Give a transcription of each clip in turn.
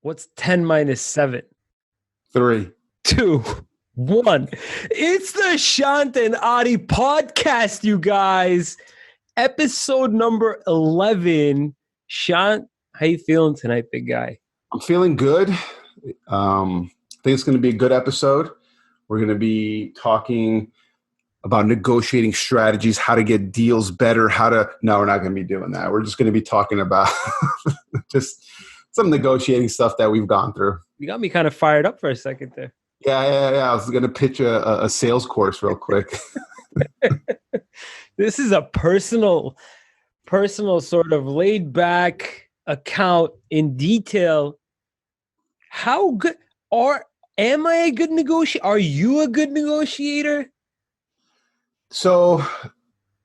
What's 10 minus 7? 3, 2, 1. It's the Shant and Ari podcast, you guys. Episode number 11. Shant, how you feeling tonight, big guy? I'm feeling good. I think it's going to be a good episode. We're going to be talking about negotiating strategies, how to get deals better, no, we're not going to be doing that. We're just going to be talking about just some negotiating stuff that we've gone through. You got me kind of fired up for a second there. Yeah. I was going to pitch a sales course real quick. This is a personal sort of laid back account in detail. How good am I a good negotiator? Are you a good negotiator? So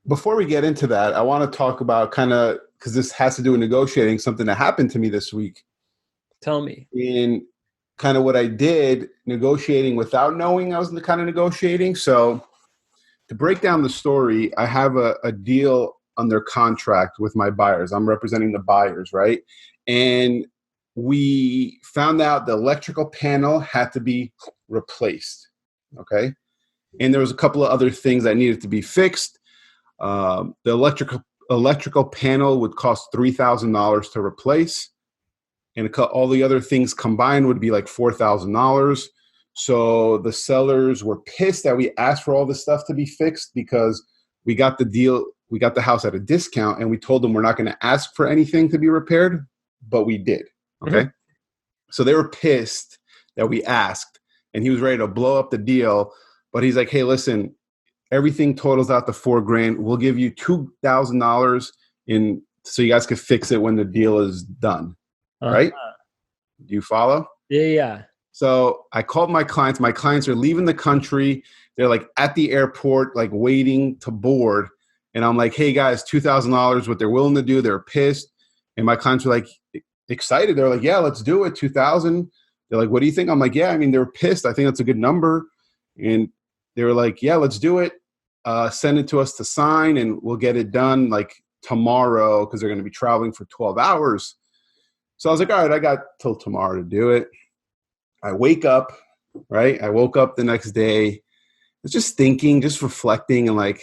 before we get into that, I want to talk about because this has to do with negotiating, something that happened to me this week. Tell me. In kind of what I did, negotiating without knowing I was kind of negotiating. So to break down the story, I have a deal under contract with my buyers. I'm representing the buyers, right? And we found out the electrical panel had to be replaced, okay? And there was a couple of other things that needed to be fixed. The electrical panel would cost $3,000 to replace. And all the other things combined would be like $4,000. So the sellers were pissed that we asked for all this stuff to be fixed because we got the house at a discount, and we told them we're not going to ask for anything to be repaired, but we did. Okay. Mm-hmm. So they were pissed that we asked, and he was ready to blow up the deal. But he's like, hey, listen, everything totals out to $4,000. We'll give you $2,000 so you guys can fix it when the deal is done. Right? Do you follow? Yeah. So I called my clients. My clients are leaving the country. They're like at the airport, like waiting to board. And I'm like, hey guys, $2,000, what they're willing to do. They're pissed. And my clients were like excited. They're like, yeah, let's do it. 2,000. They're like, what do you think? I'm like, yeah, I mean, they were pissed. I think that's a good number. And they were like, yeah, let's do it. Send it to us to sign, and we'll get it done like tomorrow because they're going to be traveling for 12 hours. So I was like, all right, I got till tomorrow to do it. I wake up, right? I woke up the next day. I was just thinking, just reflecting, and like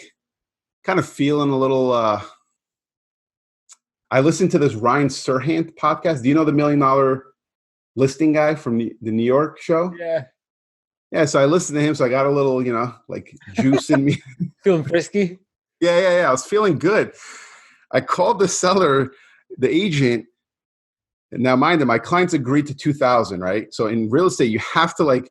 kind of feeling a little, I listened to this Ryan Serhant podcast. Do you know the $1 Million Listing guy from the New York show? Yeah. Yeah, so I listened to him, so I got a little, like juice in me. Feeling frisky? Yeah. I was feeling good. I called the seller, the agent. Now, mind you, my clients agreed to $2,000, right? So in real estate, you have to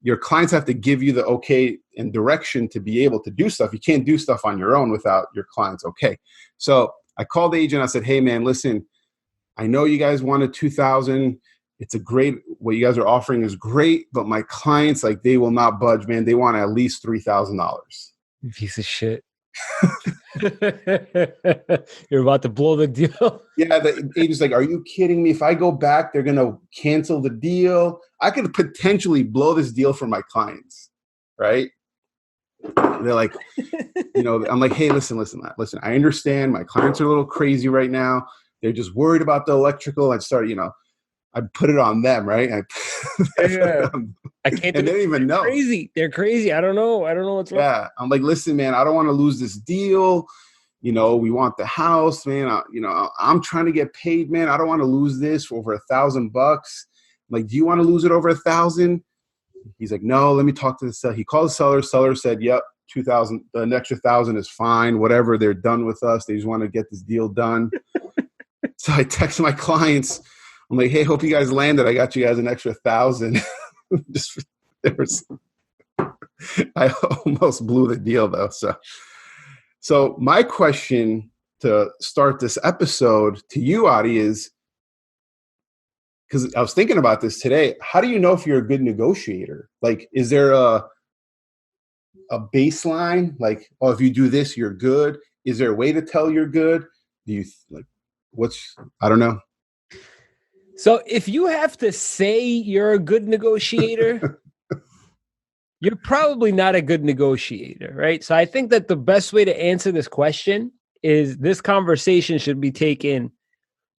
your clients have to give you the okay and direction to be able to do stuff. You can't do stuff on your own without your clients okay. So I called the agent. I said, hey, man, listen, I know you guys wanted $2,000. It's what you guys are offering is great, but my clients, they will not budge, man. They want at least $3,000. Piece of shit. You're about to blow the deal. Yeah, the agent's like, are you kidding me? If I go back, they're going to cancel the deal. I could potentially blow this deal for my clients, right? They're like, I'm like, hey, listen. I understand my clients are a little crazy right now. They're just worried about the electrical. I started, I put it on them, right? Yeah. I can't. And they didn't even know. They're crazy. I don't know what's wrong. Yeah, I'm like, listen, man, I don't want to lose this deal. We want the house, man. I'm trying to get paid, man. I don't want to lose this for over $1,000. I'm like, do you want to lose it over 1,000? He's like, no. Let me talk to the seller. He called the seller. Seller said, yep, 2,000. The extra 1,000 is fine. Whatever. They're done with us. They just want to get this deal done. So I text my clients. I'm like, hey, hope you guys landed. I got you guys an extra 1,000. I almost blew the deal though. So my question to start this episode to you, Adi, is, because I was thinking about this today. How do you know if you're a good negotiator? Like, is there a baseline? Like, oh, if you do this, you're good. Is there a way to tell you're good? Do you I don't know. So if you have to say you're a good negotiator, you're probably not a good negotiator, right? So I think that the best way to answer this question is this conversation should be taken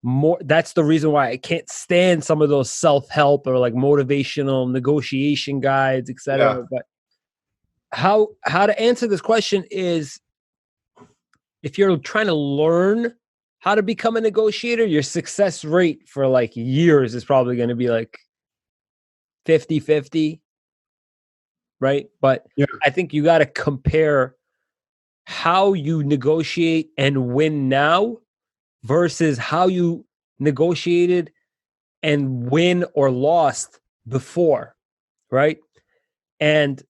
more. That's the reason why I can't stand some of those self-help or like motivational negotiation guides, etc. Yeah. But how to answer this question is, if you're trying to learn how to become a negotiator, your success rate for like years is probably going to be like 50-50, right? But Yeah. I think you got to compare how you negotiate and win now versus how you negotiated and win or lost before, right? And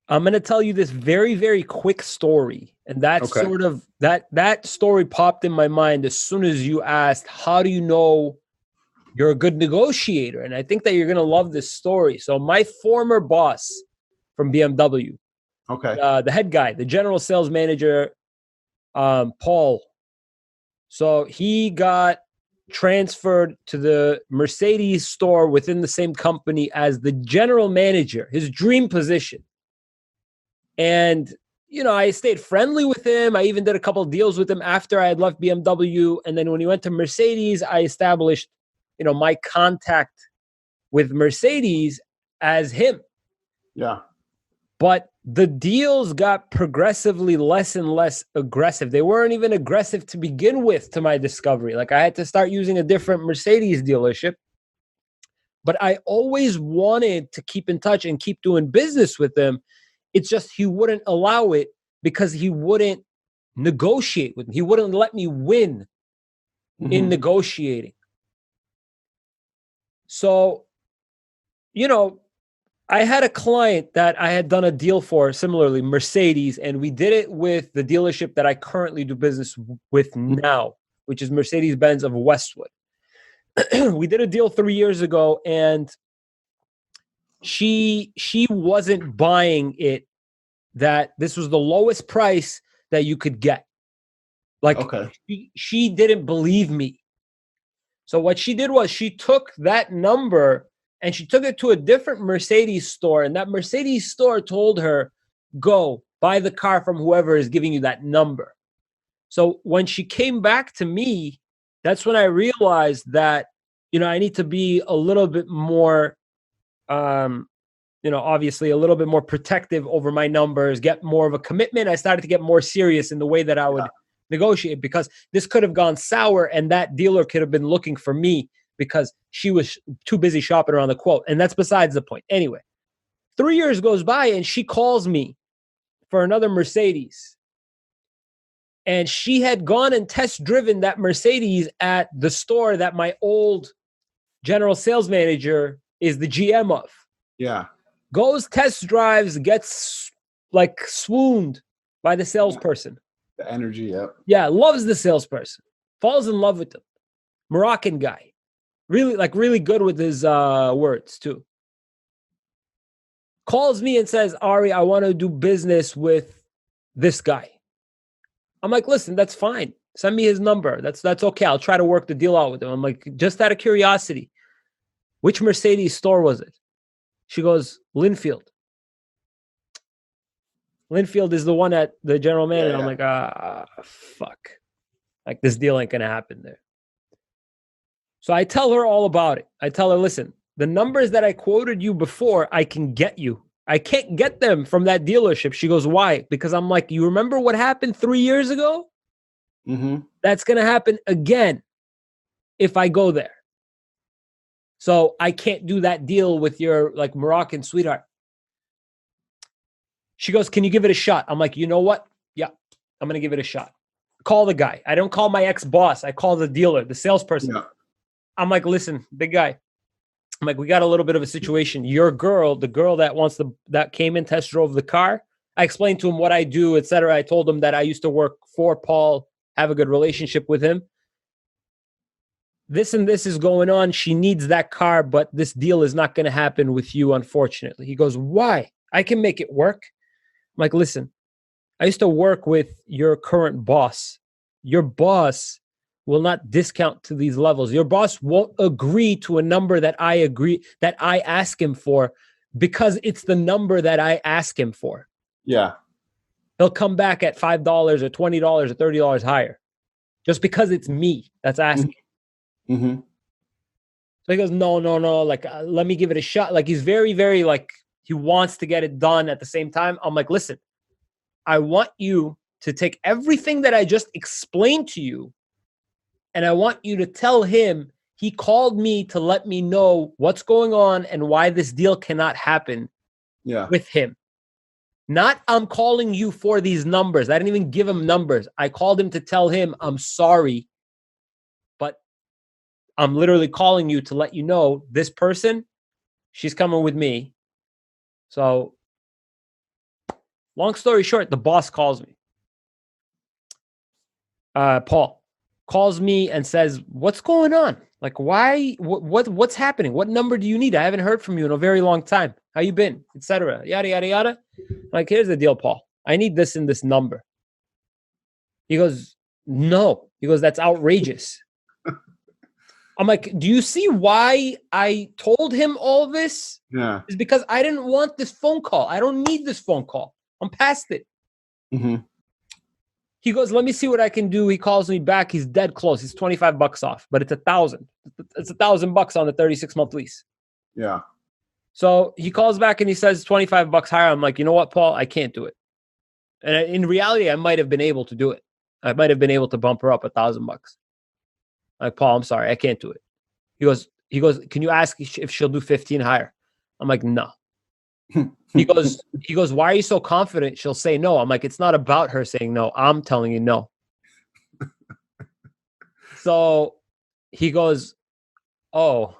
I'm going to tell you this very, very quick story. And that's Okay. sort of that story popped in my mind as soon as you asked, how do you know you're a good negotiator? And I think that you're going to love this story. So my former boss from BMW, Okay. the head guy, the general sales manager, Paul. So he got transferred to the Mercedes store within the same company as the general manager, his dream position. And, I stayed friendly with him. I even did a couple of deals with him after I had left BMW. And then when he went to Mercedes, I established, my contact with Mercedes as him. Yeah. But the deals got progressively less and less aggressive. They weren't even aggressive to begin with, to my discovery. Like, I had to start using a different Mercedes dealership. But I always wanted to keep in touch and keep doing business with them. It's just he wouldn't allow it because he wouldn't negotiate with me. He wouldn't let me win in negotiating. So, I had a client that I had done a deal for, similarly, Mercedes, and we did it with the dealership that I currently do business with now, which is Mercedes-Benz of Westwood. We did a deal 3 years ago, and she wasn't buying it, that this was the lowest price that you could get. Like, Okay. she didn't believe me. So what she did was she took that number and she took it to a different Mercedes store. And that Mercedes store told her, go buy the car from whoever is giving you that number. So when she came back to me, that's when I realized that, I need to be a little bit more, obviously a little bit more protective over my numbers, get more of a commitment. I started to get more serious in the way that I would negotiate, because this could have gone sour and that dealer could have been looking for me because she was too busy shopping around the quote. And that's besides the point. Anyway, 3 years goes by and she calls me for another Mercedes. And she had gone and test driven that Mercedes at the store that my old general sales manager is the GM of. Yeah. Goes, test drives, gets like swooned by the salesperson. The energy. Yep. Yeah, loves the salesperson. Falls in love with him. Moroccan guy. Really good with his words too. Calls me and says, Ari, I want to do business with this guy. I'm like, listen, that's fine. Send me his number. That's okay. I'll try to work the deal out with him. I'm like, just out of curiosity, which Mercedes store was it? She goes, Linfield. Linfield is the one at the general manager. Yeah. I'm like, fuck. Like, this deal ain't going to happen there. So I tell her all about it. I tell her, listen, the numbers that I quoted you before, I can get you. I can't get them from that dealership. She goes, why? Because I'm like, you remember what happened 3 years ago? Mm-hmm. That's going to happen again if I go there. So I can't do that deal with your like Moroccan sweetheart. She goes, can you give it a shot? I'm like, you know what? Yeah, I'm going to give it a shot. Call the guy. I don't call my ex-boss. I call the dealer, the salesperson. Yeah. I'm like, listen, big guy. I'm like, we got a little bit of a situation. Your girl, the girl that came in, test drove the car. I explained to him what I do, etc. I told him that I used to work for Paul, have a good relationship with him. This and this is going on. She needs that car, but this deal is not going to happen with you, unfortunately. He goes, why? I can make it work. I'm like, listen, I used to work with your current boss. Your boss will not discount to these levels. Your boss won't agree to a number that I ask him for, because it's the number that I ask him for. Yeah. He'll come back at $5 or $20 or $30 higher. just because it's me that's asking. Mm-hmm. So he goes, no, like, let me give it a shot. Like, he's very, very, like, he wants to get it done at the same time. I'm like, listen, I want you to take everything that I just explained to you, and I want you to tell him he called me to let me know what's going on and why this deal cannot happen with him. Not, I'm calling you for these numbers. I didn't even give him numbers. I called him to tell him, I'm sorry, but I'm literally calling you to let you know this person, she's coming with me. So, long story short, the boss calls me. Paul calls me and says, what's going on? Like, why? What's happening? What number do you need? I haven't heard from you in a very long time. How you been? Etc. Yada, yada, yada. I'm like, here's the deal, Paul. I need this and this number. He goes, no. He goes, that's outrageous. I'm like, do you see why I told him all this? Yeah. It's because I didn't want this phone call. I don't need this phone call. I'm past it. Mm-hmm. He goes, let me see what I can do. He calls me back. He's dead close. He's $25 off, but it's $1,000. It's $1,000 on the 36-month lease. Yeah. So he calls back and he says $25 higher. I'm like, you know what, Paul? I can't do it. And in reality, I might have been able to do it. I might have been able to bump her up $1,000. Like, Paul, I'm sorry, I can't do it. He goes, can you ask if she'll do 15 higher? I'm like, no. He goes, why are you so confident she'll say no? I'm like, it's not about her saying no. I'm telling you no. So he goes, oh,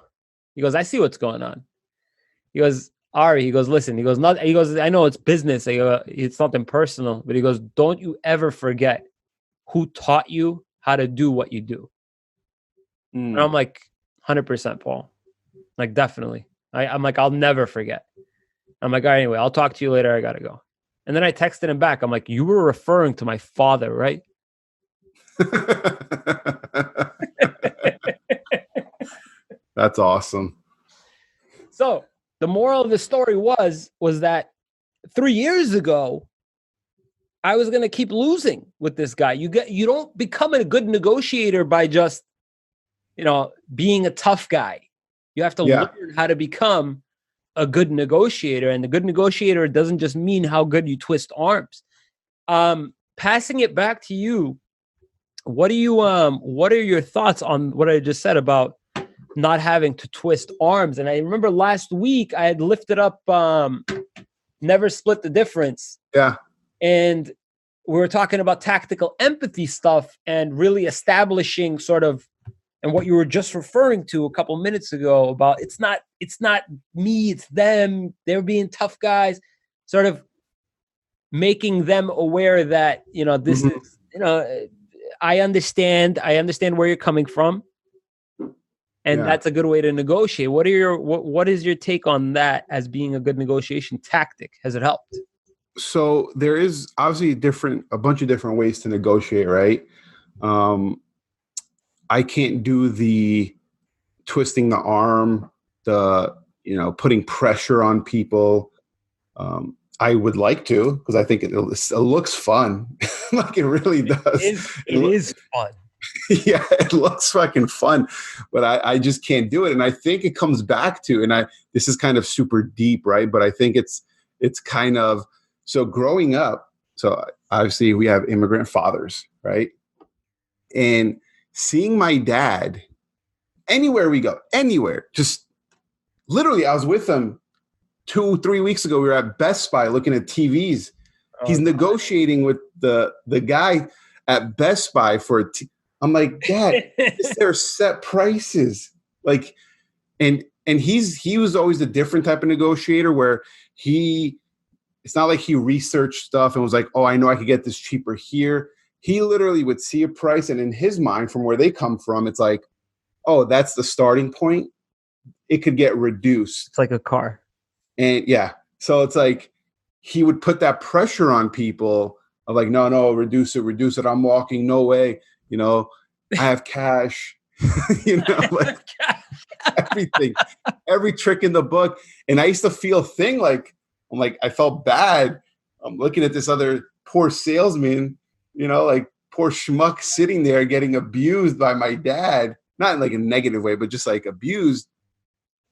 I see what's going on. He goes, Ari, he goes, listen, he goes, I know it's business. It's nothing personal, but he goes, don't you ever forget who taught you how to do what you do. And I'm like, 100%, Paul. Like, definitely. I'm like, I'll never forget. I'm like, all right, anyway, I'll talk to you later. I got to go. And then I texted him back. I'm like, you were referring to my father, right? That's awesome. So the moral of the story was that 3 years ago, I was going to keep losing with this guy. You don't become a good negotiator by just, being a tough guy. You have to learn how to become a good negotiator. And the good negotiator doesn't just mean how good you twist arms. Passing it back to you, what are your thoughts on what I just said about not having to twist arms? And I remember last week I had lifted up Never Split the Difference. Yeah. And we were talking about tactical empathy stuff and really establishing sort of, and what you were just referring to a couple minutes ago about it's not me, it's them. They're being tough guys, sort of making them aware that, this is, I understand where you're coming from. And that's a good way to negotiate. What is your take on that as being a good negotiation tactic? Has it helped? So there is obviously a bunch of different ways to negotiate, right? I can't do the twisting the arm, the, putting pressure on people. I would like to, because I think it looks fun. Like it really does. It is fun. Yeah, it looks fucking fun, but I just can't do it. And I think it comes back to, this is kind of super deep, right? But I think it's kind of, so growing up, so obviously we have immigrant fathers, right? And seeing my dad anywhere we go, anywhere, just literally, I was with him 2-3 weeks ago. We were at Best Buy looking at TVs. He's negotiating with the guy at Best Buy for I'm like, Dad, is there set prices? Like, and he was always a different type of negotiator where it's not like he researched stuff and was like, oh, I know I could get this cheaper here. He literally would see a price, and in his mind, from where they come from, it's like, oh, that's the starting point. It could get reduced. It's like a car. And yeah, so it's like he would put that pressure on people of like, no, reduce it. I'm walking, no way. I have cash. Like everything, every trick in the book. And I used to feel I felt bad. I'm looking at this other poor salesman, like poor schmuck sitting there getting abused by my dad, not in like a negative way, but just like abused.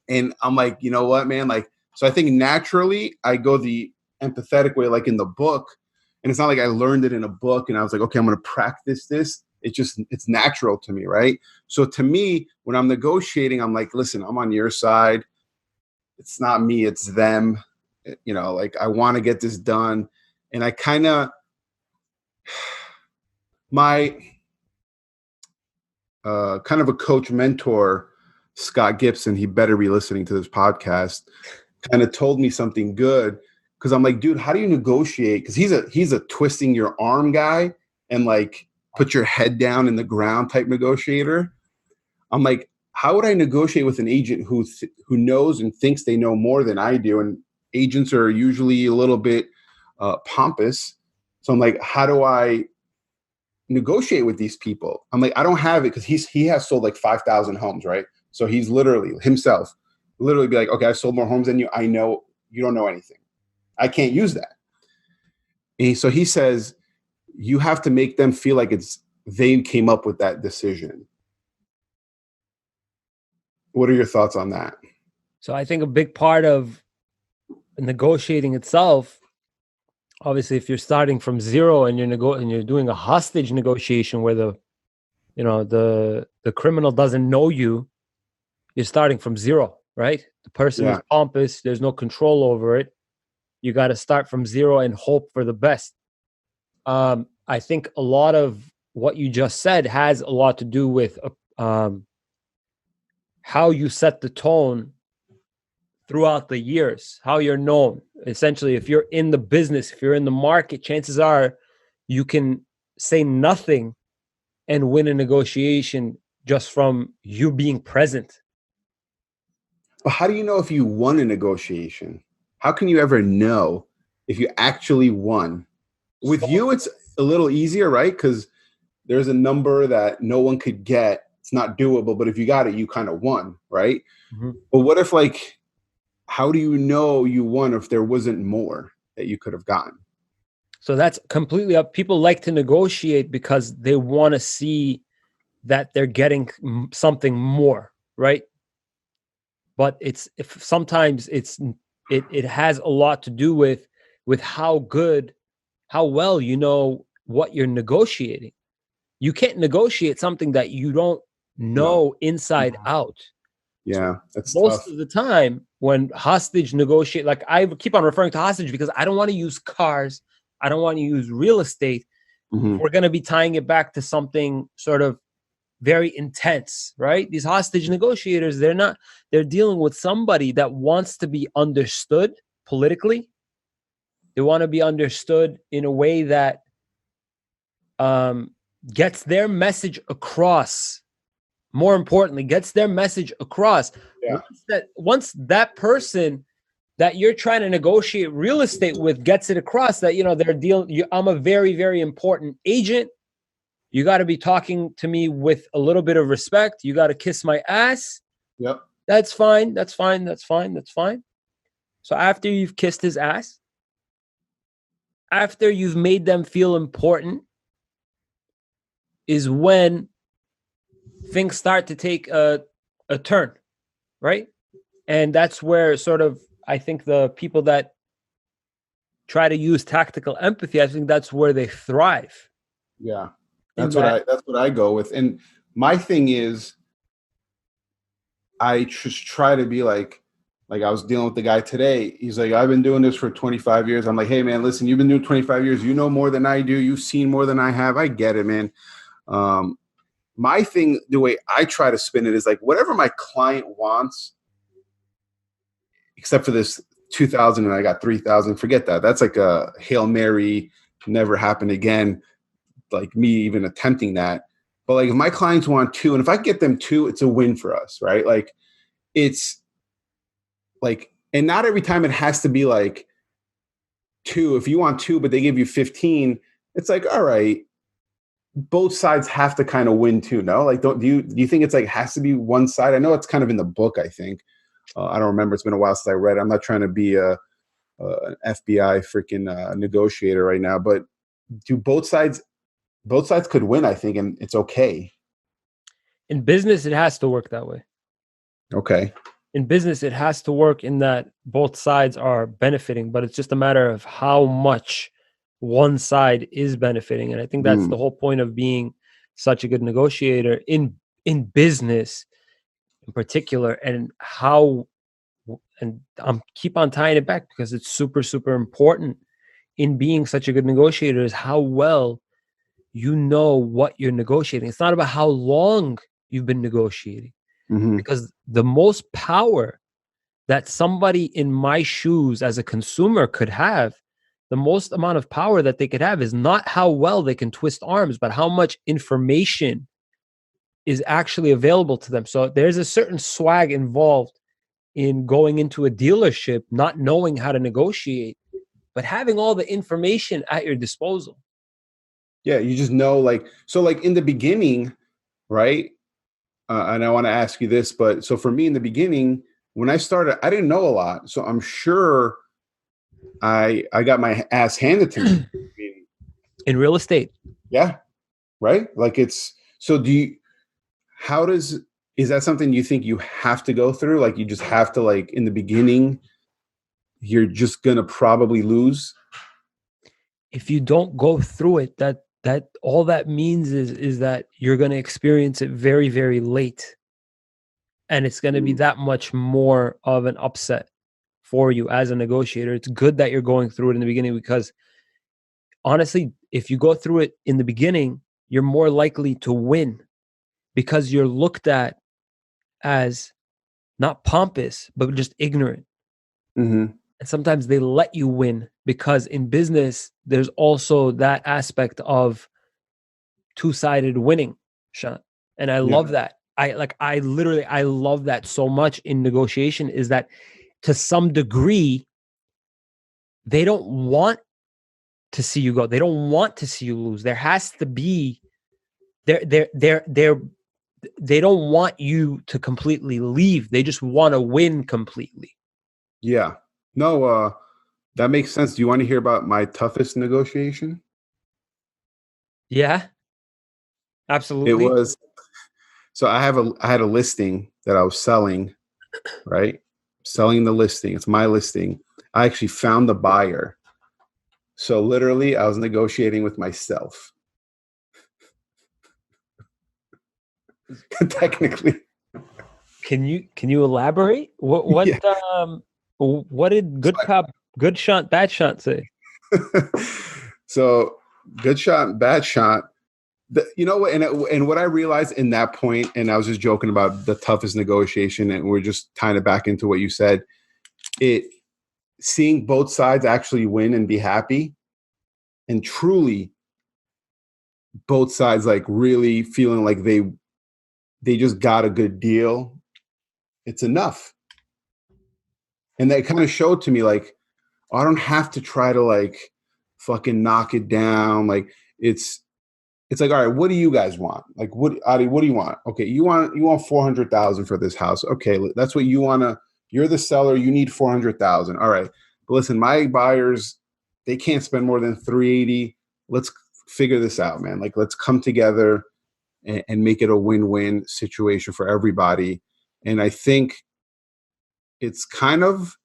And I'm like, you know what, man? Like, so I think naturally I go the empathetic way, like in the book. And it's not like I learned it in a book and I was like, okay, I'm going to practice this. It's natural to me. Right. So to me, when I'm negotiating, I'm like, listen, I'm on your side. It's not me, it's them. You know, like I want to get this done. And I my kind of a coach mentor, Scott Gibson, he better be listening to this podcast, kind of told me something good. Cause I'm like, dude, how do you negotiate? Cause he's a twisting your arm guy and like put your head down in the ground type negotiator. I'm like, how would I negotiate with an agent who knows and thinks they know more than I do? And agents are usually a little bit pompous. So I'm like, how do I negotiate with these people? I'm like, I don't have it because he has sold like 5,000 homes, right? So he's literally himself, literally be like, okay, I sold more homes than you. I know you don't know anything. I can't use that. And so he says, you have to make them feel like they came up with that decision. What are your thoughts on that? So I think a big part of negotiating itself, obviously, if you're starting from zero and you're doing a hostage negotiation where the criminal doesn't know you, you're starting from zero, right? The person is pompous. There's no control over it. You got to start from zero and hope for the best. I think a lot of what you just said has a lot to do with how you set the tone throughout the years, how you're known. Essentially, if you're in the business, if you're in the market, chances are you can say nothing and win a negotiation just from you being present. But how do you know if you won a negotiation? How can you ever know if you actually won? With you, it's a little easier, right? Because there's a number that no one could get. It's not doable, but if you got it, you kind of won, right? Mm-hmm. But what if, like, how do you know you won if there wasn't more that you could have gotten? So that's completely up. People like to negotiate because they want to see that they're getting something more, right? But sometimes it has a lot to do with how well you know what you're negotiating. You can't negotiate something that you don't know inside out. Yeah, that's most tough. of the time when hostage negotiate, like I keep on referring to hostage because I don't want to use cars. I don't want to use real estate. Mm-hmm. We're going to be tying it back to something sort of very intense, right? These hostage negotiators, they're dealing with somebody that wants to be understood politically. They want to be understood in a way that gets their message across. More importantly, gets their message across. Yeah. Once that person that you're trying to negotiate real estate with gets it across that, they're dealing, I'm a very, very important agent. You got to be talking to me with a little bit of respect. You got to kiss my ass. Yep. That's fine. That's fine. That's fine. That's fine. So after you've kissed his ass, after you've made them feel important, is when things start to take a turn, right? And that's where sort of, I think the people that try to use tactical empathy, I think that's where they thrive. Yeah. That's what I go with. And my thing is, I just try to be like I was dealing with the guy today. He's like, I've been doing this for 25 years. I'm like, hey man, listen, you've been doing 25 years. You know more than I do. You've seen more than I have. I get it, man. My thing, the way I try to spin it is like, whatever my client wants, except for this 2,000 and I got 3,000, forget that. That's like a Hail Mary, never happen again. Like me even attempting that. But like if my clients want 2, and if I get them 2, it's a win for us, right? Like it's like, and not every time it has to be like 2. If you want 2, but they give you 15, it's like, all right, both sides have to kind of win too, no? Like, do you think it's like has to be one side? I know it's kind of in the book, I think. I don't remember. It's been a while since I read it. I'm not trying to be an FBI freaking negotiator right now, but do both sides both sides could win, I think, and it's okay. In business, it has to work that way. Okay. In business, it has to work in that both sides are benefiting, but it's just a matter of how much one side is benefiting. And I think that's the whole point of being such a good negotiator in business in particular, and I'm keep on tying it back because it's super, super important in being such a good negotiator is how well you know what you're negotiating. It's not about how long you've been negotiating, because the most power that somebody in my shoes as a consumer could have, the most amount of power that they could have is not how well they can twist arms, but how much information is actually available to them. So there's a certain swag involved in going into a dealership, not knowing how to negotiate, but having all the information at your disposal. Yeah, you just know, like, so like in the beginning, right? And I want to ask you this, but so for me in the beginning, when I started, I didn't know a lot. So I'm sure I got my ass handed to me. I mean, In real estate. yeah, right? Like it's so do you how does is that something you think you have to go through? Like you just have to, like, in the beginning, you're just gonna probably lose? If you don't go through it, that all that means is that you're going to experience it very, very late, and it's going to be that much more of an upset for you as a negotiator. It's good that you're going through it in the beginning, because honestly, if you go through it in the beginning, you're more likely to win, because you're looked at as not pompous but just ignorant. Mm-hmm. And sometimes they let you win, because in business there's also that aspect of two-sided winning, Shant. And I love that. I love that so much in negotiation, is that to some degree they don't want to see you go. They don't want to see you lose. There has to be they don't want you to completely leave. They just want to win completely. Yeah. No, that makes sense. Do you want to hear about my toughest negotiation? Yeah, It absolutely. was so I had a listing that I was selling, right? Selling the listing. It's my listing. I actually found the buyer. So literally I was negotiating with myself. Technically. Can you elaborate? What Yeah. what did good cop, good shot, bad shot say? So good shot, bad shot. You know what? And what I realized in that point, and I was just joking about the toughest negotiation, and we're just tying it back into what you said. It seeing both sides actually win and be happy, and truly both sides like really feeling like they just got a good deal. It's enough, and that kind of showed to me like, oh, I don't have to try to like fucking knock it down. Like it's like, all right, what do you guys want? Like, what, Adi, what do you want? Okay, you want 400,000 for this house. Okay, that's what you want to. You're the seller. You need 400,000. All right, but listen, my buyers, they can't spend more than 380. Let's figure this out, man. Like, let's come together and make it a win-win situation for everybody. And I think it's kind of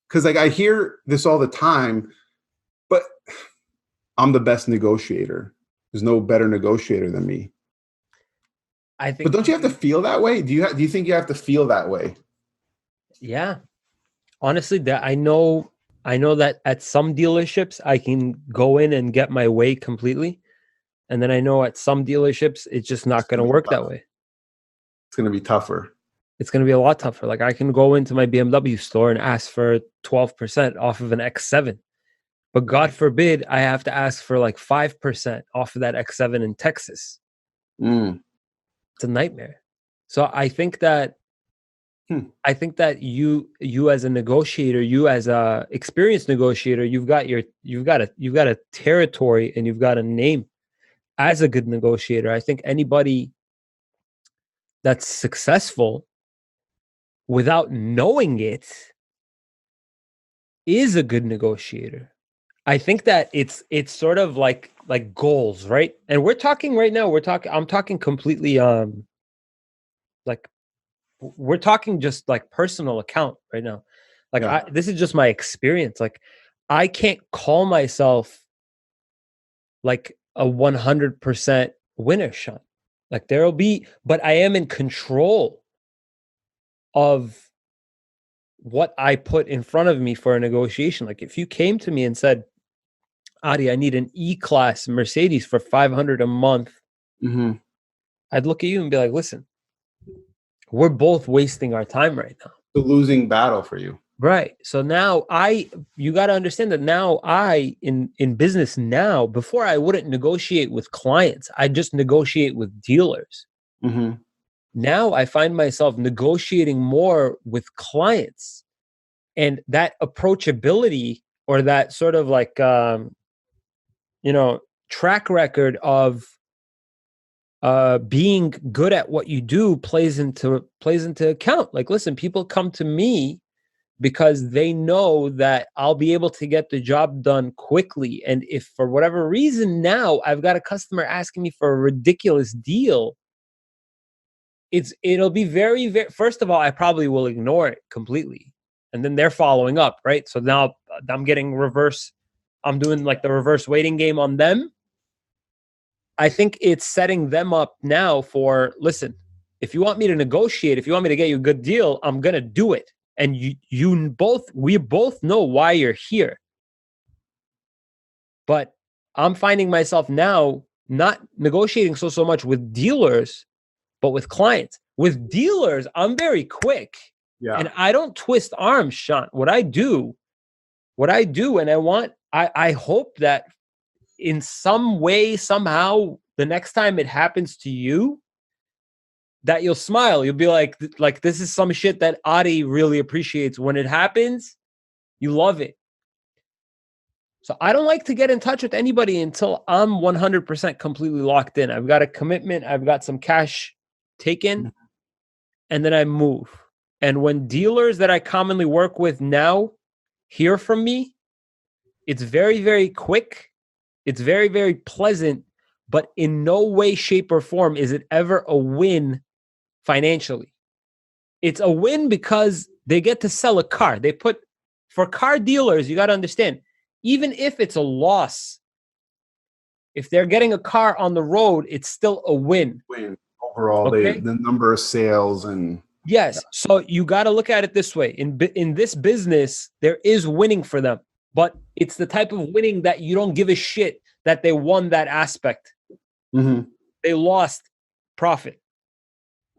because like I hear this all the time, but I'm the best negotiator. There's no better negotiator than me. I But think, don't you have to feel that way? Do you think you have to feel that way? yeah. Honestly, that I know that at some dealerships I can go in and get my way completely. And then I know at some dealerships it's just not going to work that way. It's going to be tougher. It's going to be a lot tougher. Like I can go into my BMW store and ask for 12% off of an X7. But God forbid I have to ask for like 5% off of that X7 in Texas. Mm. It's a nightmare. So I think that you as a negotiator, you as a experienced negotiator, you've got a territory and you've got a name as a good negotiator. I think anybody that's successful without knowing it is a good negotiator. I think that it's sort of like goals, right? And we're talking right now, I'm talking completely like we're talking just like personal account right now. Like Yeah. this is just my experience. Like I can't call myself like a 100% winner shot. Like there'll be, but I am in control of what I put in front of me for a negotiation. Like if you came to me and said, Adi, I need an E-Class Mercedes for 500 a month, Mm-hmm. I'd look at you and be like, listen, we're both wasting our time right now. The losing battle for you. Right. So now you got to understand that now in business now, before I wouldn't negotiate with clients, I just negotiate with dealers. Mm-hmm. Now I find myself negotiating more with clients, and that approachability or that sort of like, track record of being good at what you do plays into account. Like, listen, people come to me because they know that I'll be able to get the job done quickly. And if for whatever reason now I've got a customer asking me for a ridiculous deal, it'll be very, very, first of all, I probably will ignore it completely. And then they're following up, right? So now I'm doing like the reverse waiting game on them. I think it's setting them up now for, listen, if you want me to negotiate, if you want me to get you a good deal, I'm going to do it. And we both know why you're here. But I'm finding myself now not negotiating so much with dealers, but with clients. With dealers, I'm very quick. Yeah. And I don't twist arms, Shant. What I do, and I hope that in some way, somehow, the next time it happens to you, that you'll smile. You'll be like, this is some shit that Adi really appreciates. When it happens, you love it. So I don't like to get in touch with anybody until I'm 100% completely locked in. I've got a commitment. I've got some cash taken, and then I move. And when dealers that I commonly work with now hear from me, it's very, very quick. It's very, very pleasant, but in no way, shape, or form is it ever a win financially. It's a win because they get to sell a car. For car dealers, you got to understand, even if it's a loss, if they're getting a car on the road, it's still a win. Overall, okay? the number of sales and... Yes. Yeah. So you got to look at it this way. In this business, there is winning for them, but it's the type of winning that you don't give a shit that they won that aspect. Mm-hmm. They lost profit.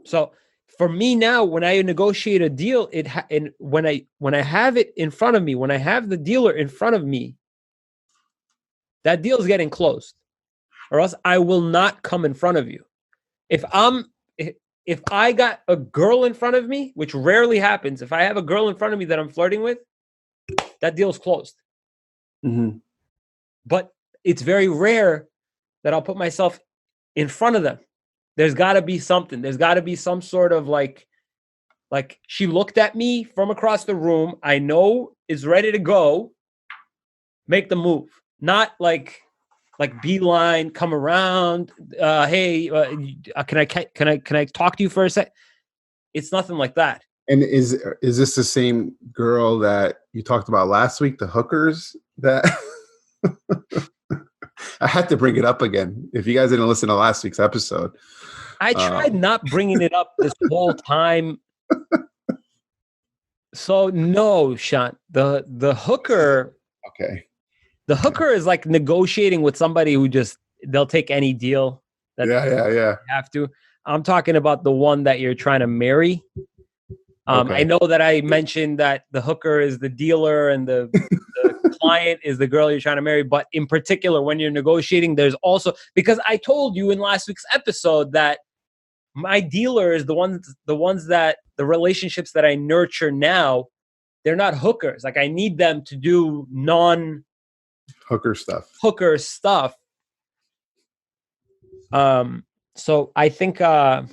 So for me now, when I negotiate a deal, and when I have it in front of me, when I have the dealer in front of me, that deal is getting closed, or else I will not come in front of you. If I got a girl in front of me, which rarely happens, if I have a girl in front of me that I'm flirting with, that deal's closed. Mm-hmm. But it's very rare that I'll put myself in front of them. There's got to be something. There's got to be some sort of like she looked at me from across the room. I know is ready to go. Make the move. Not like beeline, come around. Hey, can I talk to you for a sec? It's nothing like that. And is this the same girl that you talked about last week? The hookers that I had to bring it up again. If you guys didn't listen to last week's episode, I tried not bringing it up this whole time. So no, Shant, the hooker. Okay. The hooker is like negotiating with somebody who they'll take any deal. Yeah. Have to. I'm talking about the one that you're trying to marry. Okay. I know that I mentioned that the hooker is the dealer and the client is the girl you're trying to marry. But in particular, when you're negotiating, there's also, because I told you in last week's episode that my dealer is the ones that the relationships that I nurture now, they're not hookers. Like I need them to do hooker stuff. So I think I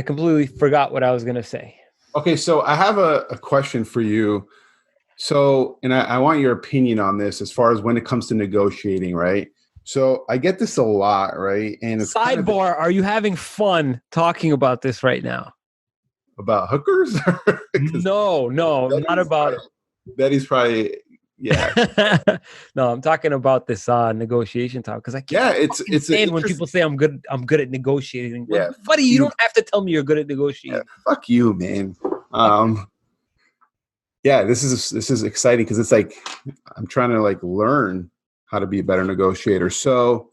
completely forgot what I was going to say. Okay, so I have a question for you. So, and I want your opinion on this as far as when it comes to negotiating, right? So I get this a lot, right? And it's kind of Sidebar: are you having fun talking about this right now? about hookers. Because No, not about. Betty's probably, yeah. No, I'm talking about this negotiation talk because I can't Yeah, fucking it's an stand when interest. people say I'm good. I'm good at negotiating. Like, Yeah, buddy, fuck you you. don't have to tell me you're good at Yeah, negotiating. fuck you, man. Yeah, this is exciting because it's like I'm trying to like learn how to be a better negotiator. So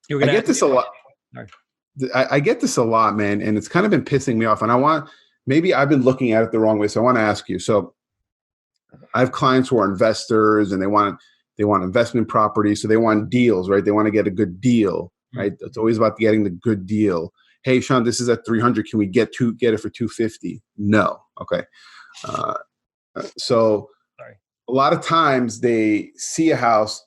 You're I gonna get ask me this a a lot. question. Sorry. I get this a lot, man, and it's kind of been pissing me off. And maybe I've been looking at it the wrong way. So I want to ask you. So I have clients who are investors and they want investment property. So they want deals, right? They want to get a good deal, right? It's always about getting the good deal. Hey, Sean, this is at 300. Can we get it for 250? No. Okay. So Sorry. a lot of times they see a house.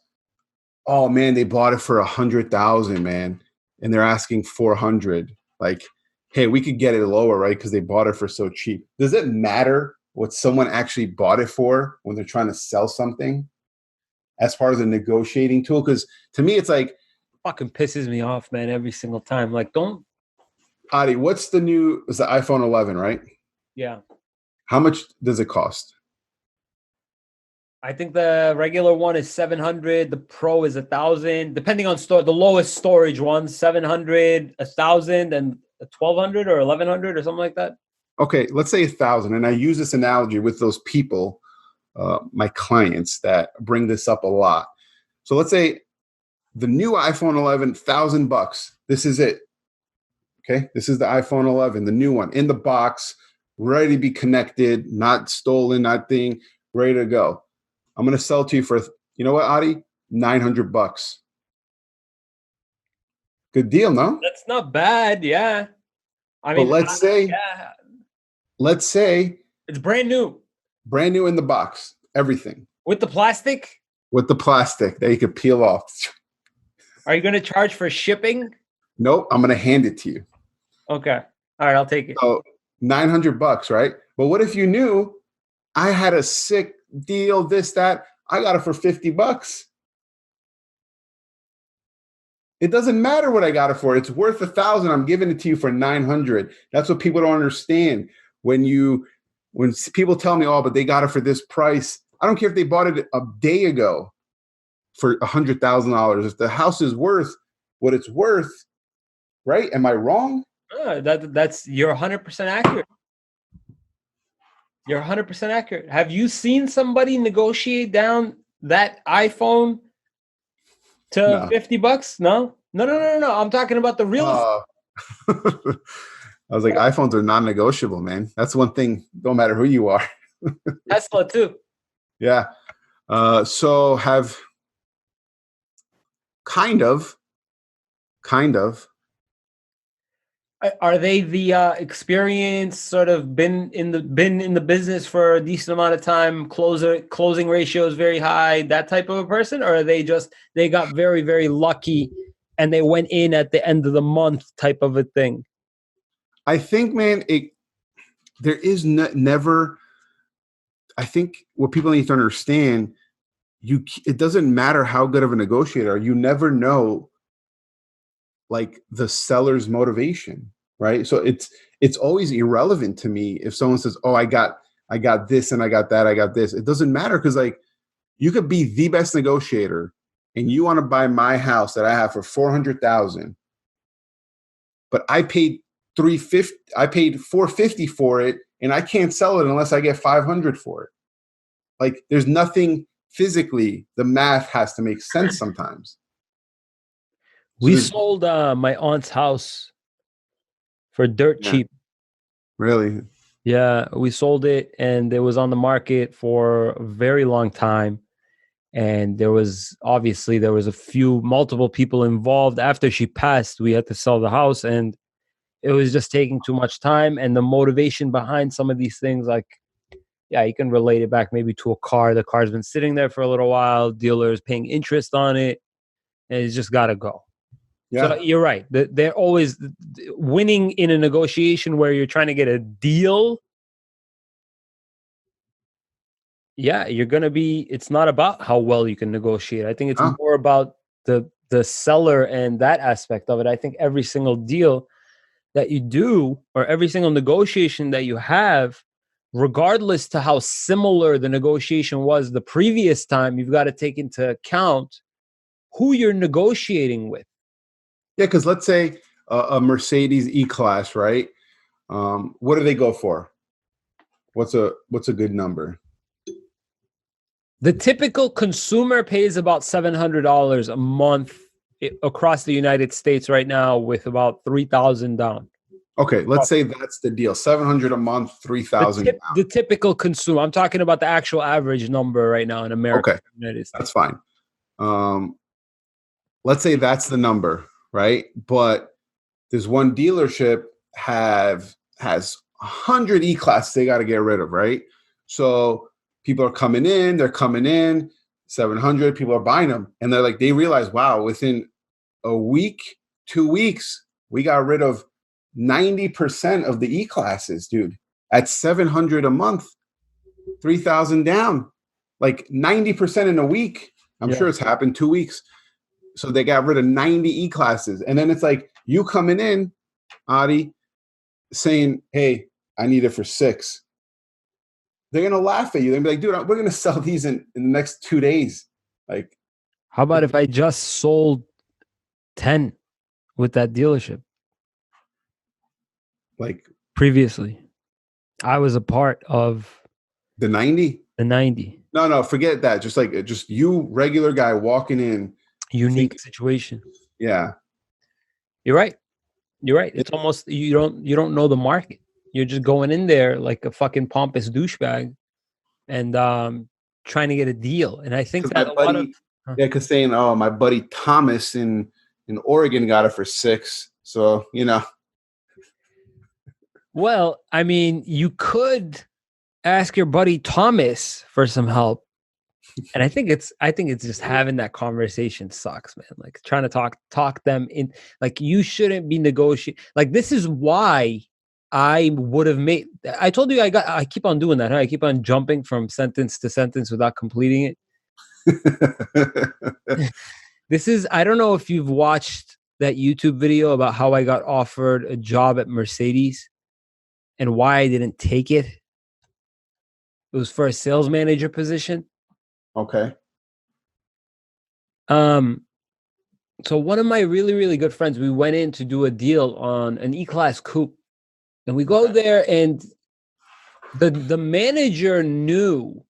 Oh man, they bought it for 100,000, man, and they're asking 400. Like, hey, we could get it lower, right? Because they bought it for so cheap. Does it matter what someone actually bought it for when they're trying to sell something as far as a negotiating tool? Because to me, it's like, Fucking pisses me off, man, every single time. Like, don't. Adi, what's the new? It's the iPhone 11, right? Yeah. How much does it cost? I think the regular one is 700. The Pro is 1,000, depending on store. The lowest storage one, 700, 1,000, and 1,200 or 1,100 or something like that. Okay, let's say 1,000. And I use this analogy with those people, my clients that bring this up a lot. So let's say the new iPhone 11, $1,000. This is it. Okay, this is the iPhone 11, the new one in the box, ready to be connected, not stolen, not thing, ready to go. I'm going to sell to you for, you know what, Adi? $900. Good deal, no? That's not bad. Yeah. I But mean, yeah, let's say it's brand new brand new in the box, everything with the plastic. with the plastic that you could peel off. Are you going to charge for shipping? Nope, I'm going to hand it to you. Okay. All right, I'll take it. So $900, right? But what if you knew I had a sick deal, this, that, I got it for $50. It doesn't matter what I got it for. It's worth 1,000. I'm giving it to you for 900. That's what people don't understand. When people tell me, oh, but they got it for this price. I don't care if they bought it a day ago for $100,000. If the house is worth what it's worth, right? Am I wrong? That's you're 100% accurate. You're 100% accurate. Have you seen somebody negotiate down that iPhone to No. $50? No. I'm talking about the real estate. I was like, iPhones are non-negotiable, man. That's one thing. Don't matter who you are. Tesla too. Yeah. So have kind of. Are they the experienced sort of been in the business for a decent amount of time, closing ratio is very high, that type of a person, or are they got very, very lucky and they went in at the end of the month type of a thing? I think, man, there is never. I think what people need to understand, it doesn't matter how good of a negotiator. You never know, like, the seller's motivation, right? So it's always irrelevant to me if someone says, "Oh, I got this and I got that, I got this." It doesn't matter because, like, you could be the best negotiator and you want to buy my house that I have for 400,000, but I paid 350. I paid 450 for it, and I can't sell it unless I get 500 for it. Like, there's nothing physically. The math has to make sense sometimes. We sold my aunt's house for dirt cheap. Really? Yeah, we sold it and it was on the market for a very long time. And there was multiple people involved. After she passed, we had to sell the house and it was just taking too much time. And the motivation behind some of these things, like, yeah, you can relate it back maybe to a car. The car's been sitting there for a little while, dealers paying interest on it, and it's just got to go. Yeah. So you're right. They're always winning in a negotiation where you're trying to get a deal. yeah, it's not about how well you can negotiate. I think it's Oh, more about the seller and that aspect of it. I think every single deal that you do or every single negotiation that you have, regardless to how similar the negotiation was the previous time, you've got to take into account who you're negotiating with. yeah, because let's say a Mercedes E-Class, right? What do they go for? What's a good number? The typical consumer pays about $700 a month across the United States right now, with about 3,000 down. Okay, let's say that's the deal. 700 a month, 3,000. The typical consumer. I'm talking about the actual average number right now in America, Okay, United that's States. fine. Let's say that's the number, right? But there's one dealership has 100 E-Classes they got to get rid of, right? So people are coming in, they're coming in, 700 people are buying them, and they're like, they realize, wow, within a week, 2 weeks, we got rid of 90% of the E-Classes, dude, at 700 a month, 3,000 down, like 90% in a week. I'm Yeah. sure it's happened 2 weeks. So they got rid of 90 E-Classes. And then it's like you coming in, Adi, saying, hey, I need it for 6. They're going to laugh at you. They're going to be like, dude, we're going to sell these in the next 2 days. Like, How about if I just sold 10 with that dealership like previously? I was a part of the 90? the 90. No, forget that. Just you, regular guy walking in. Unique situation. Yeah. You're right. It's almost you don't know the market. You're just going in there like a fucking pompous douchebag and trying to get a deal. And I think that My a lot of buddy, because saying, oh, my buddy Thomas in Oregon got it for 6. So, well, I mean, you could ask your buddy Thomas for some help. And I think it's just having that conversation sucks, man. Like trying to talk them in, like you shouldn't be negotiating. Like this is why I would have made. I told you I keep on doing that. Huh? I keep on jumping from sentence to sentence without completing it. I don't know if you've watched that YouTube video about how I got offered a job at Mercedes and why I didn't take it. It was for a sales manager position. Okay. So one of my really, really good friends, we went in to do a deal on an E-Class coupe. And we go there and the manager knew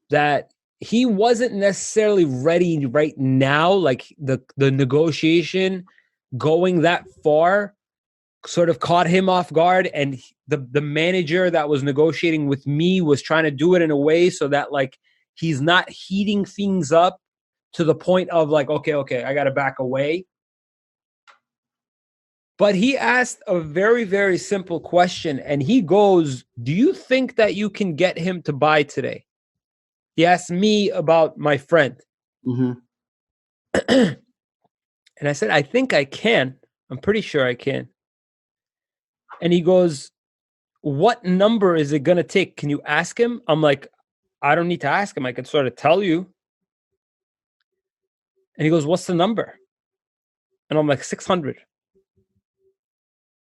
that he wasn't necessarily ready right now, like the negotiation going that far sort of caught him off guard, and the manager that was negotiating with me was trying to do it in a way so that like he's not heating things up to the point of like okay, I got to back away. But he asked a very, very simple question, and he goes, do you think that you can get him to buy today? He asked me about my friend. Mm-hmm. And I said, I think I can. I'm pretty sure I can. And he goes, what number is it going to take? Can you ask him? I'm like, I don't need to ask him. I can sort of tell you. And he goes, what's the number? And I'm like, 600.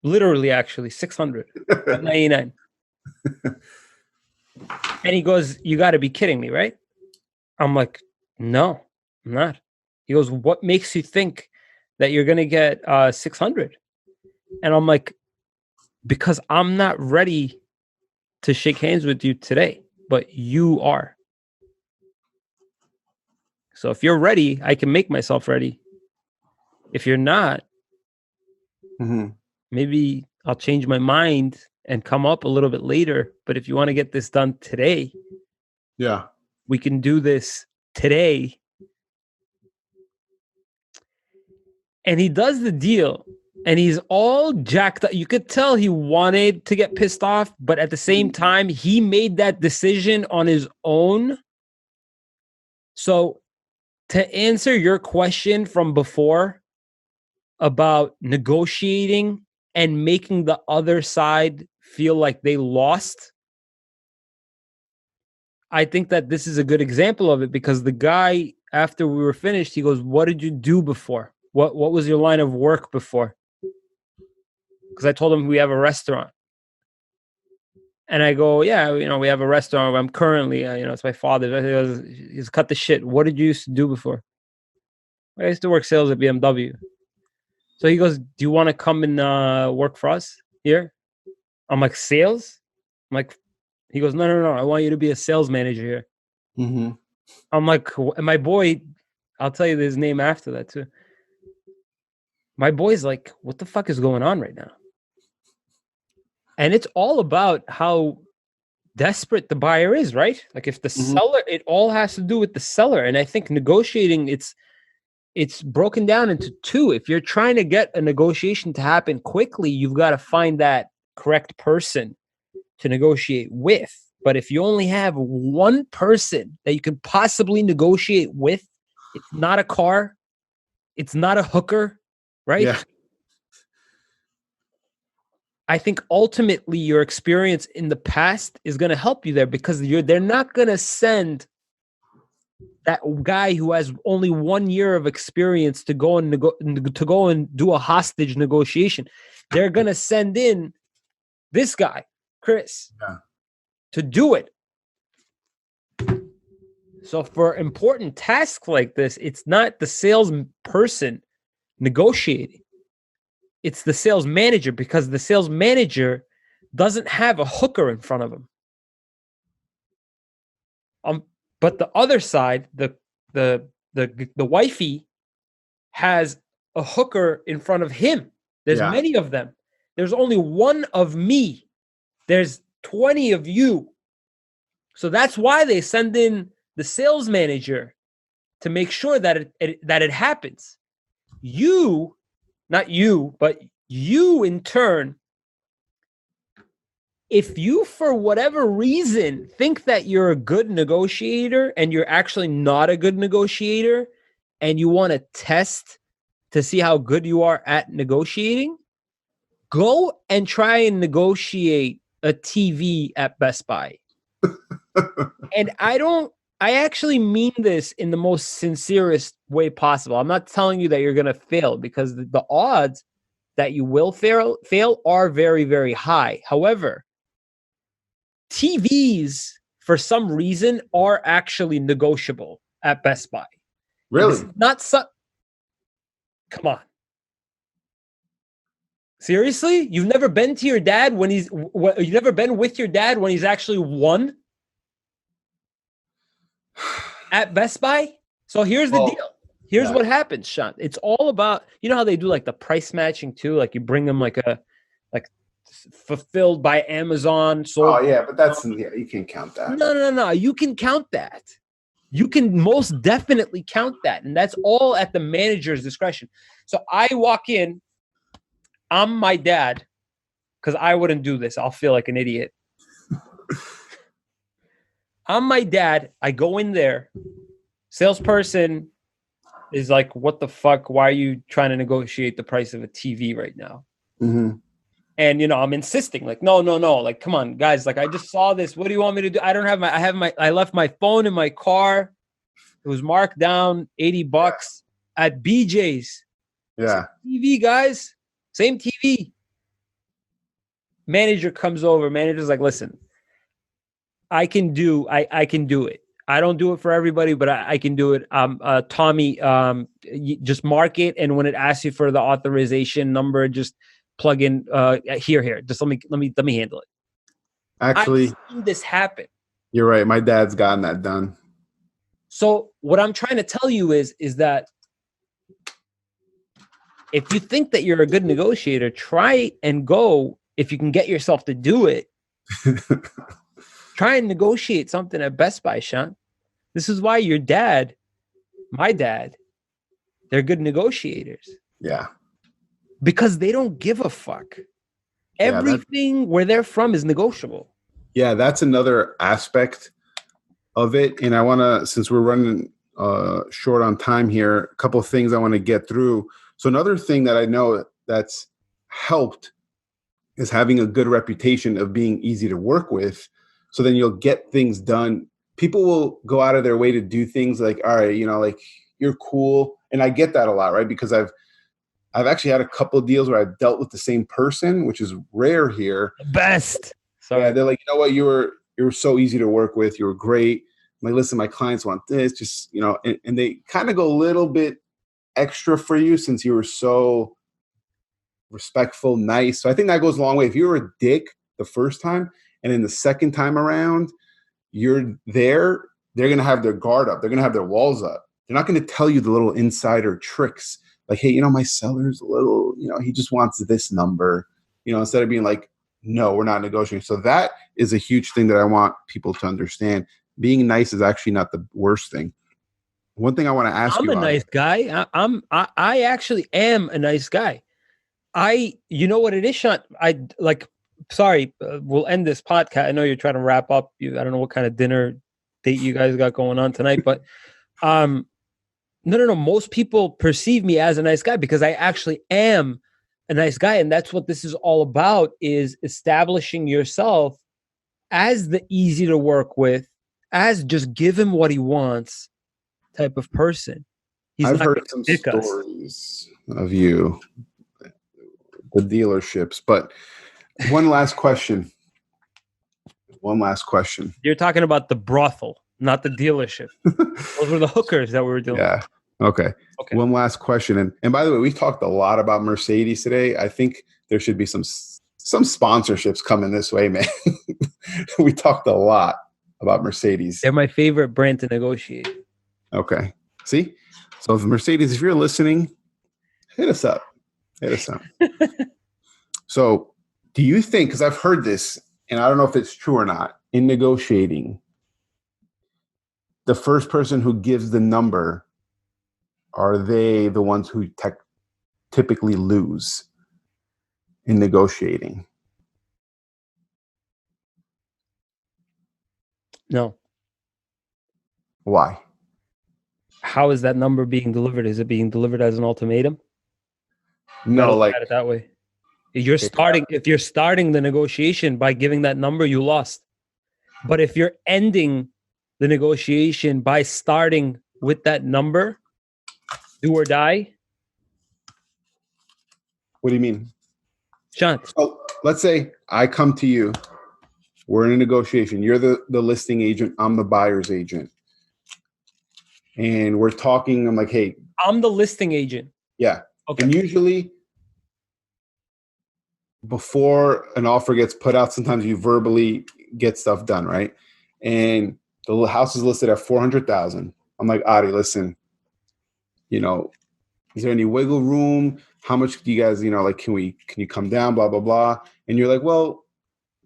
Literally, actually, 600.99. And he goes, you got to be kidding me, right? I'm like, no, I'm not. He goes, what makes you think that you're going to get 600? And I'm like, because I'm not ready to shake hands with you today, but you are. So if you're ready, I can make myself ready. If you're not, maybe I'll change my mind and come up a little bit later. But if you want to get this done today, Yeah. we can do this today. And he does the deal and he's all jacked up. You could tell he wanted to get pissed off, but at the same time, he made that decision on his own. So to answer your question from before about negotiating and making the other side feel like they lost, I think that this is a good example of it because the guy, after we were finished, he goes, "What did you do before? What was your line of work before?" Because I told him we have a restaurant. And I go, "Yeah, we have a restaurant. I'm currently, it's my father's." He goes, "He's cut the shit. What did you used to do before?" I used to work sales at BMW. So he goes, "Do you want to come and work for us here?" I'm like, "Sales?" I'm like, he goes, No. I want you to be a sales manager here." Mm-hmm. I'm like, and my boy, I'll tell you his name after that too. My boy's like, "What the fuck is going on right now?" And it's all about how desperate the buyer is, right? Like if the Mm-hmm. seller, it all has to do with the seller. And I think negotiating, it's broken down into two. If you're trying to get a negotiation to happen quickly, you've got to find that correct person to negotiate with. But if you only have one person that you can possibly negotiate with, it's not a car, it's not a hooker, right? Yeah. I think ultimately your experience in the past is going to help you there because they're not going to send that guy who has only 1 year of experience to go and do a hostage negotiation. They're going to send in this guy, Chris, Yeah. to do it. So for important tasks like this, it's not the salesperson negotiating. It's the sales manager because the sales manager doesn't have a hooker in front of him. But the other side, the wifey has a hooker in front of him. There's Yeah. many of them. There's only one of me. There's 20 of you. So that's why they send in the sales manager to make sure that it happens. You, not you, but you in turn, if you for whatever reason think that you're a good negotiator and you're actually not a good negotiator and you want to test to see how good you are at negotiating, go and try and negotiate a TV at Best Buy. And I actually mean this in the most sincerest way possible. I'm not telling you that you're going to fail because the odds that you will fail are very, very high. However, TVs, for some reason, are actually negotiable at Best Buy. And this Really? is not come on. Seriously? You've never been to your dad when you've never been with your dad when he's actually won at Best Buy? So here's the deal. Here's what happens, Shant. It's all about, how they do like the price matching too? Like you bring them like fulfilled by Amazon. Oh yeah, but you can't count that. No. You can count that. You can most definitely count that. And that's all at the manager's discretion. So I walk in, I'm my dad, because I wouldn't do this. I'll feel like an idiot. I'm my dad. I go in there. Salesperson is like, "What the fuck? Why are you trying to negotiate the price of a TV right now?" Mm-hmm. And I'm insisting, like, no. Like, come on, guys. Like, I just saw this. What do you want me to do? I left my phone in my car. It was marked down $80 at BJ's. Yeah. Same TV, guys. Same TV. Manager comes over. Manager's like, "Listen, I can do it. I don't do it for everybody, but I can do it. Tommy, just mark it, and when it asks you for the authorization number, just plug in here. Just let me handle it." Actually, I've seen this happen. You're right. My dad's gotten that done. So what I'm trying to tell you is that if you think that you're a good negotiator, try and go, if you can get yourself to do it, try and negotiate something at Best Buy, Sean. This is why your dad, my dad, they're good negotiators. Yeah. Because they don't give a fuck. Everything where they're from is negotiable. Yeah, that's another aspect of it. And I want to, since we're running short on time here, a couple of things I want to get through. So another thing that I know that's helped is having a good reputation of being easy to work with. So then you'll get things done people will go out of their way to do things like, all right, like you're cool. And I get that a lot, right? Because I've actually had a couple of deals where I've dealt with the same person, which is rare here. Best. Sorry. Yeah, they're like, you know what, you were so easy to work with. You were great. I'm like, listen, my clients want this, just, and they kind of go a little bit extra for you since you were so respectful, nice. So I think that goes a long way. If you were a dick the first time and then the second time around, you're there, they're going to have their guard up. They're going to have their walls up. They're not going to tell you the little insider tricks. Like, hey, my seller's a little, he just wants this number, instead of being like, no, we're not negotiating. So that is a huge thing that I want people to understand. Being nice is actually not the worst thing. One thing I want to ask you. I'm a nice guy. I actually am a nice guy. You know what it is, Shant? Sorry, we'll end this podcast. I know you're trying to wrap up. I don't know what kind of dinner date you guys got going on tonight, but no. Most people perceive me as a nice guy because I actually am a nice guy. And that's what this is all about, is establishing yourself as the easy to work with, as just give him what he wants type of person. I've heard some stories of you, the dealerships, but one last question. You're talking about the brothel, not the dealership. Those were the hookers that we were doing. Yeah. Okay. One last question. And by the way, we talked a lot about Mercedes today. I think there should be some sponsorships coming this way, man. We talked a lot about Mercedes. They're my favorite brand to negotiate. Okay. See? So if Mercedes, if you're listening, hit us up. So do you think, because I've heard this, and I don't know if it's true or not, in negotiating, the first person who gives the number, are they the ones who typically lose in negotiating? No. Why? How is that number being delivered? Is it being delivered as an ultimatum? No, like it that way. If you're starting the negotiation by giving that number, you lost. But if you're ending the negotiation by starting with that number, do or die. What do you mean? Shant. So let's say I come to you. We're in a negotiation. You're the listing agent. I'm the buyer's agent. And we're talking. I'm like, hey. I'm the listing agent. Yeah. Okay. And usually before an offer gets put out, sometimes you verbally get stuff done, right? And the house is listed at $400,000. I'm like, Ari, listen, is there any wiggle room? How much do you guys, can you come down, blah, blah, blah. And you're like, well,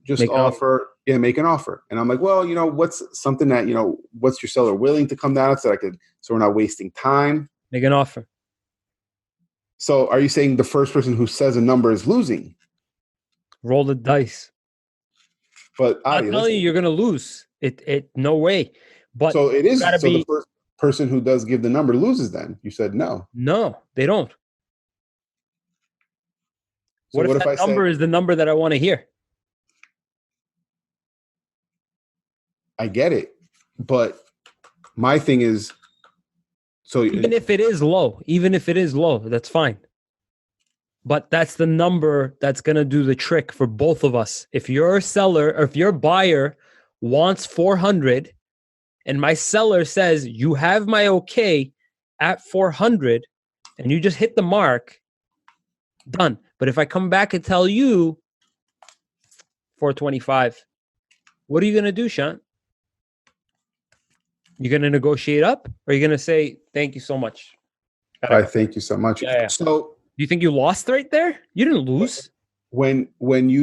just make an offer. And I'm like, well, what's something that, what's your seller willing to come down so we're not wasting time? Make an offer. So are you saying the first person who says a number is losing? Roll the dice. But I'm telling you, you're going to lose. It no way. But so it is. So the first person who does give the number loses. Then you said no. No, they don't. So what if that number is the number that I want to hear? I get it, but my thing is, so even if it is low, that's fine. But that's the number that's going to do the trick for both of us. If your seller or if your buyer wants 400 and my seller says you have my okay at 400 and you just hit the mark, done. But if I come back and tell you 425, what are you going to do, Shant? You're going to negotiate up, or are you going to say, thank you so much? I thank you so much. Yeah. So you think you lost right there? You didn't lose. When you're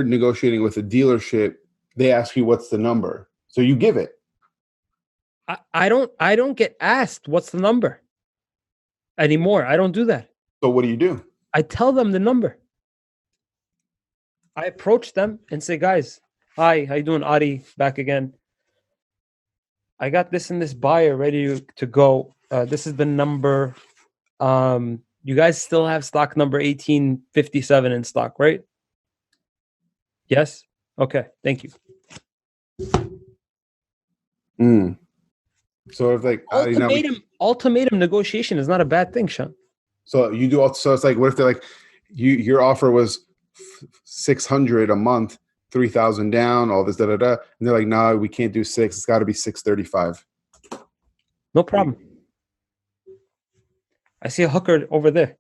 negotiating with a dealership, they ask you what's the number. So you give it. I don't get asked what's the number anymore. I don't do that. So what do you do? I tell them the number. I approach them and say, guys, hi, how you doing? Ari, back again. I got this and this buyer ready to go. This is the number. You guys still have stock number 1857 in stock, right? Yes? Okay, thank you. Mm. So if like Ultimatum negotiation is not a bad thing, Sean. so you do so it's like what if they're like your offer was 600 a month, 3,000 down, all this and they're like, no, we can't do 6. It's got to be 635. No problem. I see a hooker over there.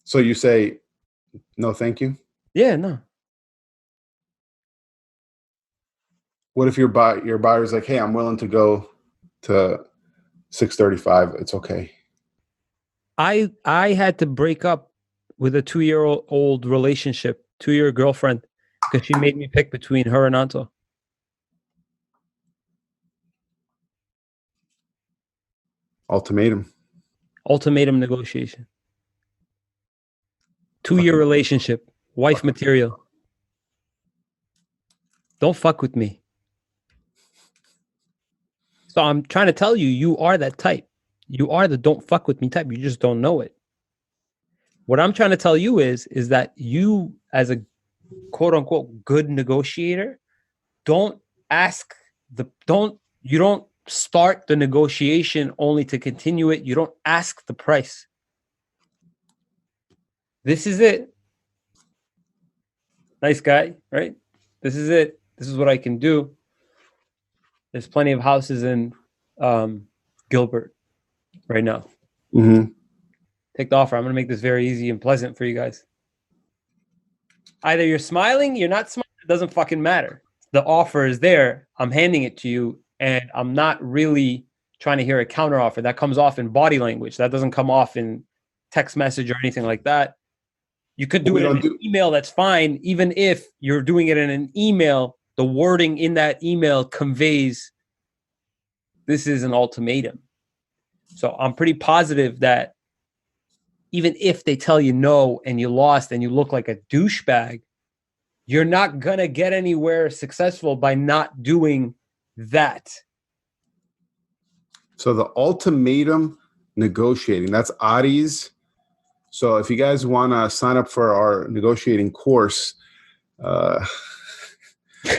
So you say no, thank you. Yeah, no. What if your buyer's like, hey, I'm willing to go to 635? It's okay. I had to break up with a 2-year-old relationship, 2-year girlfriend, because she made me pick between her and Anto. Ultimatum Negotiation. 2-year relationship, wife material. Don't fuck with me. So I'm trying to tell you, you are that type. You are the don't fuck with me type. You just don't know it. What I'm trying to tell you is that you, as a quote unquote good negotiator, you don't start the negotiation only to continue it. You don't ask the price. This is it. Nice guy, right? This is it. This is what I can do. There's plenty of houses in Gilbert right now. Mm-hmm. Take the offer. I'm going to make this very easy and pleasant for you guys. Either you're smiling, you're not smiling. It doesn't fucking matter. The offer is there. I'm handing it to you, and I'm not really trying to hear a counter offer. That comes off in body language. That doesn't come off in text message or anything like that. You could do it in an email. That's fine. Even if you're doing it in an email, the wording in that email conveys this is an ultimatum. So I'm pretty positive that even if they tell you no and you lost and you look like a douchebag, you're not going to get anywhere successful by not doing that. So the ultimatum negotiating, that's Ari's. So if you guys want to sign up for our negotiating course,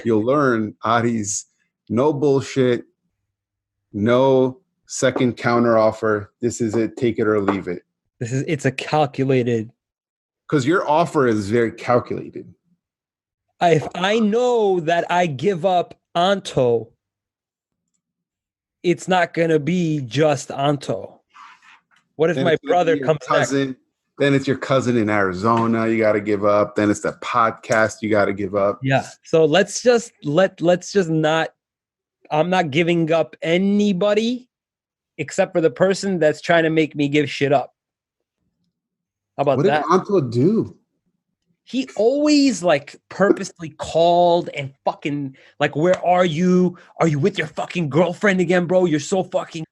you'll learn Ari's no bullshit, no second counter offer. This is it. Take it or leave it. It's a calculated. Because your offer is very calculated. If I know that I give up Anto, it's not going to be just Anto. What if my brother comes cousin next? Then it's your cousin in Arizona you got to give up. Then it's the podcast you got to give up. Yeah. So let's just not. I'm not giving up anybody except for the person that's trying to make me give shit up. How about that? What did Anto do? He always like purposely called and fucking like, where are you? Are you with your fucking girlfriend again, bro? You're so fucking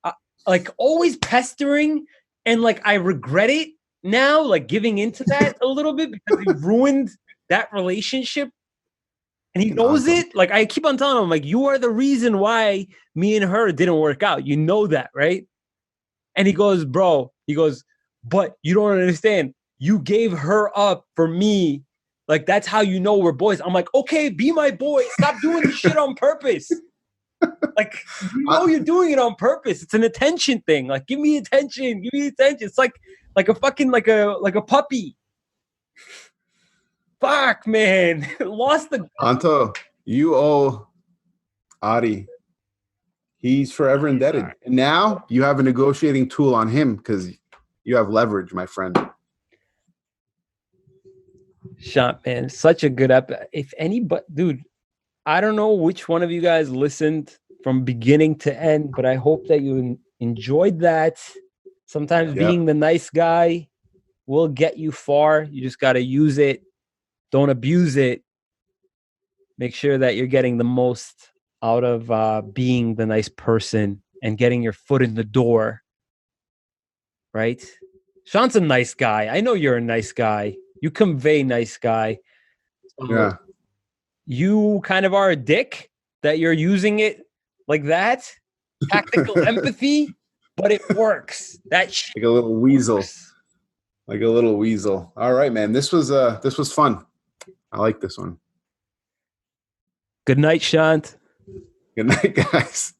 like always pestering. And like, I regret it now, like giving into that a little bit because he ruined that relationship. And he knows it. Like I keep on telling him, like, you are the reason why me and her didn't work out. You know that, right? And he goes, bro, but you don't understand. You gave her up for me. Like, that's how you know we're boys. I'm like, okay, be my boy. Stop doing this shit on purpose. Like, you know you're doing it on purpose. It's an attention thing. Like, give me attention. Give me attention. It's like a fucking, like a puppy. Fuck, man. Lost the... Anto, you owe Ari. He's forever indebted. And now you have a negotiating tool on him because you have leverage, my friend. Shant, man, such a good episode. If anybody, dude, I don't know which one of you guys listened from beginning to end, but I hope that you enjoyed that. Sometimes being the nice guy will get you far. You just got to use it. Don't abuse it. Make sure that you're getting the most out of being the nice person and getting your foot in the door. Right? Shant's a nice guy. I know you're a nice guy. You convey nice guy. Yeah. You kind of are a dick that you're using it like that. Tactical empathy, but it works. That shit like a little weasel. Works. Like a little weasel. All right, man. This was fun. I like this one. Good night, Shant. Good night, guys.